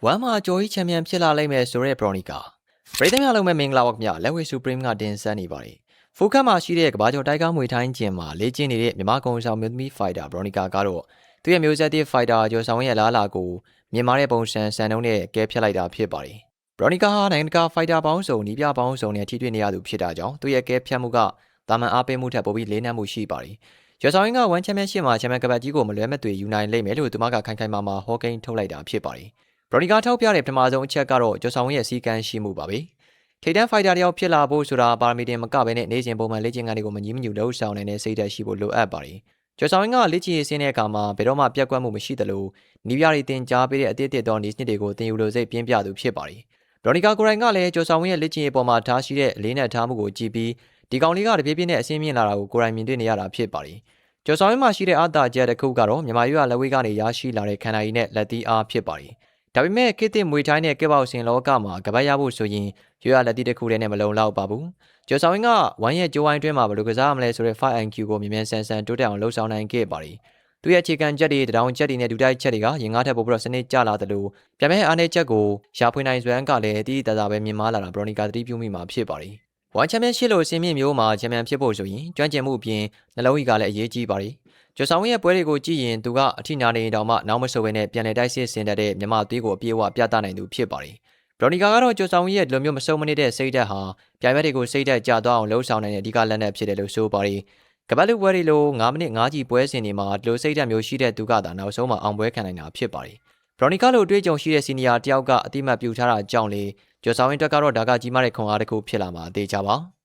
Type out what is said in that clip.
ဝမ်မှာဂျိုကြီးချန်ပီယံဖြစ်လာလိမ့်မယ်ဆိုတဲ့ဘရိုနီကာပရိသတ်များလုံးမဲ့မင်္ဂလာပါခင်ဗျလက်ဝဲဆူပရင်းကတင်ဆက်နေပါတယ်ဖိုခတ်မှာရှိတဲ့ကဘာကျော်တိုက်ကားမွေထိုင်းကျင်မှာလေ့ကျင့်နေတဲ့မြန်မာကုန်းဆောင်မျိုးသမီးဖိုက်တာဘရိုနီကာကတော့သူ့ရဲ့မျိုးဆက်သစ်ဖိုက်တာကျော်ဆောင်ရဲ့လားလာကိုမြင်မာတဲ့ပုံစံစံနှုန်းနဲ့ကဲဖြတ်လိုက်တာဖြစ်ပါတယ်ဘရိုနီကာဟာနိုင်ငံတကာဖိုက်တာပေါင်းစုံနီးပြပေါင်းစုံနဲ့ထိတွေ့နေရသူဖြစ်တာကြောင့်သူ့ရဲ့ကဲဖြတ်မှုကတာမန်အားပေးမှုထက်ပိုပြီးလေးနက်မှုရှိပါတယ်ကျော်ဆောင်ကဝန်ချန်ပီယံရှစ်မှာချန်ပီယံကပတ်ကြီးကိုမလွဲမသွေယူနိုင်လိမ့်မယ်လို့သူမကခိုင်ခိုင်မာမာဟောကိန်းထုတ်လိုက်တာဖြစ်ပါတယ်ဘရိုနီကာထောက်ပြတဲ့ပထမဆုံးအချက်ကတော့ကျော်ဆောင်ရဲ့စီကံရှိမှုပါပဲထိပ်တန်းဖိုက်တာတယောက်ဖြစ်လာဖို့ဆိုတာပါရမီတင်မကဘဲနဲ့နေ့စဉ်ပုံမှန်လေ့ကျင့်ခန်းတွေကိုမငြီးမညူလှုပ်ဆောင်နိုင်တဲ့စိတ်ဓာတ်ရှိဖို့လိုအပ်ပါတယ်ကျော်ဆောင်ကလေ့ကျင့်ရေးဆင်းတဲ့အခါမှာဘယ်တော့မှပြတ်ကွက်မှုမရှိသလိုနီးပြတွေတင်ကြားပေးတဲ့အသစ်သောနေ့နှစ်တွေကိုသင်ယူလို့စိတ်ပြင်းပြသူဖြစ်ပါတယ်ဘရိုနီကာကိုရိုင်ကလည်းကျော်ဆောင်ရဲ့လေ့ကျင့်ရေးပေါ်မှာထားရှိတဲ့အလေးနဲ့ထားမှုကိုကြည့်ပြီးဒီကောင်လေးကတပြေးပြေးနဲ့အဆင်းမြင့်လာတာကိုကိုရိုင်မြင်တွေ့နေရတာဖြစ်ပါတယ်ကျော်ဆောင်မှာရှိတဲ့အာသာချက်တစ်ခုကတော့မြန်မာရွာလက်ဝဲကနေရရှိလာတဲ့ခန္ဓာရည်နဲ့လက်သီးအားဖြစ်ပါတယ်ဒါပေမဲ့ခေတ်သစ်မွေထိုင်းတဲ့ကက်ပေါက်စင်လောကမှာကပတ်ရဖို့ဆိုရင်ရွရလက်တီတစ်ခုတည်းနဲ့မလုံလောက်ပါဘူး။ကျော်ဆောင်ကဝိုင်းရဲ့ကြိုးဝိုင်းတွင်းမှာဘယ်လိုကစားရမလဲဆိုတဲ့ 5IQ ကိုမြင်မြန်ဆန်ဆန်တိုးတက်အောင်လှုပ်ဆောင်နိုင်ခဲ့ပါတယ်။သူရဲ့အခြေခံချက်တွေတောင်ချက်တွေနဲ့ဒူတိုက်ချက်တွေကရင်ငါးထက်ပိုပြီးတော့စနစ်ကျလာသလိုပြန်မဲ့အားနည်းချက်ကိုရှာဖွေနိုင်စွမ်းကလည်းတည်တည်သာပဲမြင်မာလာတာဘရိုနီကာသတိပြုမိမှာဖြစ်ပါတယ်။ဝမ်ချန်ပီယံရှစ်လို့အစင်းမြင့်မျိုးမှာချန်ပီယံဖြစ်ဖို့ဆိုရင်ကျွမ်းကျင်မှုအပြင်နှလုံးကြီးကလည်းအရေးကြီးပါတယ်။ကျော်ဆောင်ရဲ့ပွဲတွေကိုကြည့်ရင်သူကအထိနာနေတောင်မှနောက်မဆုတ်ဘဲနဲ့ပြန်လည်တိုက်စစ်ဆင်တတ်တဲ့မြမသွေးကိုအပြည့်အဝပြသနိုင်သူဖြစ်ပါတယ်။ဘရိုနီကာကတော့ကျော်ဆောင်ရဲ့ဒီလိုမျိုးမဆုတ်မနေတဲ့စိတ်ဓာတ်ဟာပြိုင်ပွဲတွေကိုစိတ်ဓာတ်ကျသွားအောင်လှုပ်ဆောင်နိုင်တဲ့အဓိကလက်နက်ဖြစ်တယ်လို့ဆိုပါတယ်။ကပတ်လူပွဲတွေလို9မိနစ်5ကြီးပွဲစဉ်တွေမှာဒီလိုစိတ်ဓာတ်မျိုးရှိတဲ့သူကသာနောက်ဆုံးမှာအောင်ပွဲခံနိုင်တာဖြစ်ပါတယ်။ဘရိုနီကာလိုအတွေ့အကြုံရှိတဲ့စီနီယာတယောက်ကအတိမတ်ပြုထားတာကြောင့်လေကျော်ဆောင်ရဲ့အတွက်ကတော့ဒါကကြီးမားတဲ့ခွန်အားတစ်ခုဖြစ်လာမှာအသေးချပါ။